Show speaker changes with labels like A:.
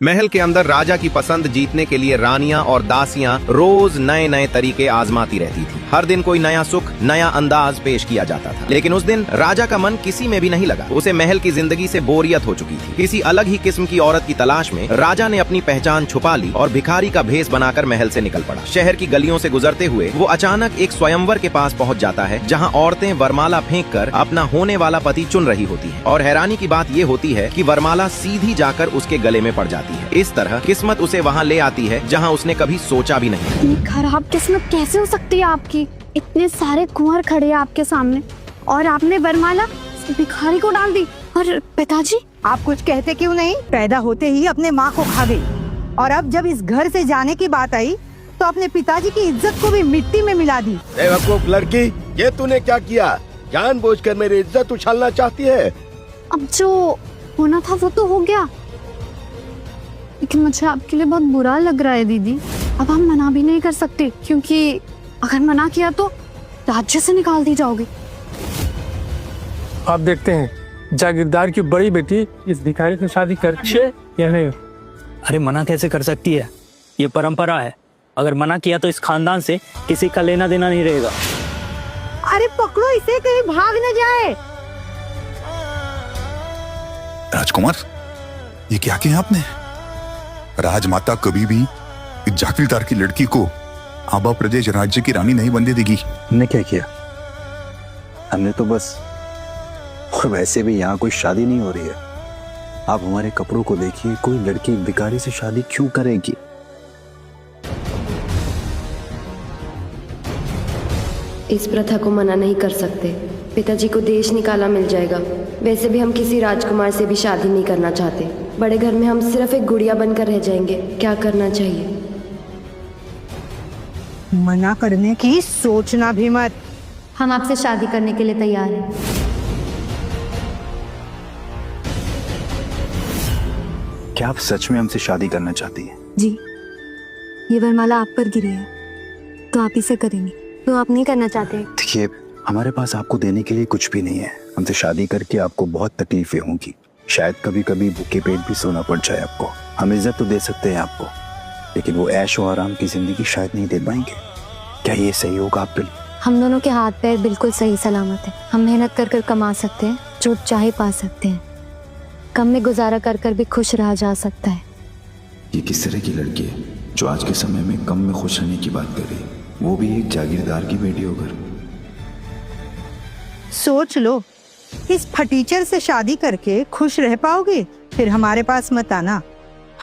A: महल के अंदर राजा की पसंद जीतने के लिए रानियां और दासियां रोज नए नए तरीके आजमाती रहती थी। हर दिन कोई नया सुख, नया अंदाज पेश किया जाता था। लेकिन उस दिन राजा का मन किसी में भी नहीं लगा। उसे महल की जिंदगी से बोरियत हो चुकी थी। किसी अलग ही किस्म की औरत की तलाश में राजा ने अपनी पहचान छुपा ली और भिखारी का भेष बनाकर महल से निकल पड़ा। शहर की गलियों से गुजरते हुए वो अचानक एक स्वयंवर के पास पहुंच जाता है, जहां औरतें वरमाला फेंक कर अपना होने वाला पति चुन रही होती है। और हैरानी की बात ये होती है कि वरमाला सीधी जाकर उसके गले में पड़ जाती है। इस तरह किस्मत उसे वहां ले आती है जहां उसने कभी सोचा भी नहीं।
B: इतनी खराब किस्मत कैसे हो सकती है आपकी? इतने सारे कुंवर खड़े हैं आपके सामने और आपने वरमाला भिखारी को डाल दी। और पिताजी,
C: आप कुछ कहते क्यों नहीं? पैदा होते ही अपने माँ को खा गई और अब जब इस घर से जाने की बात आई तो अपने पिताजी की इज्जत को भी मिट्टी में मिला दी।
D: बेवकूफ लड़की, ये तूने क्या किया? जानबूझकर मेरी इज्जत उछालना चाहती है?
B: अब जो होना था वो तो हो गया, लेकिन मुझे आपके लिए बहुत बुरा लग रहा है दीदी। अब हम मना भी नहीं कर सकते, क्योंकि अगर मना किया तो राज्य से निकाल दी जाओगे।
E: आप देखते हैं जागीरदार की बड़ी बेटी इस भिखारी से शादी करती है या नहीं?
F: अरे मना कैसे कर सकती है? ये परंपरा है। अगर मना किया तो इस खानदान से किसी का लेना देना नहीं रहेगा।
C: अरे पकड़ो इसे, कहीं भाग न जाए।
G: राजकुमार, ये क्या किया आपने? राजमाता कभी भी एक जागीरदार की लड़की को आबा प्रदेश राज्य की रानी नहीं बनने देगी।
H: हमने क्या किया? हमने तो बस, और वैसे भी यहाँ कोई शादी नहीं हो रही है। आप हमारे कपड़ों को देखिए, कोई लड़की भिखारी से शादी क्यों करेगी?
I: इस प्रथा को मना नहीं कर सकते। पिताजी को देश निकाला मिल जाएगा। वैसे भी हम किसी राजकुमार से भी शादी नहीं करना चाहते। बड़े घर में हम सिर्फ एक गुड़िया बनकर रह जाएंगे। क्या करना चाहिए?
C: मना करने की सोचना भी मत।
B: हम आपसे शादी करने के लिए तैयार हैं।
H: क्या आप सच में हमसे शादी करना चाहती हैं?
B: जी, ये वरमाला आप पर गिरी है तो आप इसे करेंगे, तो आप नहीं करना चाहते?
H: देखिए, हमारे पास आपको देने के लिए कुछ भी नहीं है। हमसे शादी करके आपको बहुत तकलीफें होंगी। शायद कभी कभी भूखे पेट भी सोना पड़ जाए आपको। हम इज्जत तो दे सकते हैं आपको, लेकिन वो ऐश और आराम की जिंदगी शायद नहीं दे पाएंगे। क्या ये सही होगा आप पे?
B: हम दोनों के हाथ पैर बिल्कुल सही सलामत है। हम मेहनत कर कर कमा सकते हैं, जो चाहे पा सकते हैं। कम में गुजारा कर कर भी खुश रहा जा सकता है।
H: ये किस तरह की लड़की है जो आज के समय में कम में खुश रहने की बात कर रही है, वो भी एक जागीरदार की बेटी होकर?
C: सोच लो, इस फटीचर से शादी करके खुश रह पाओगे? फिर हमारे पास मत आना।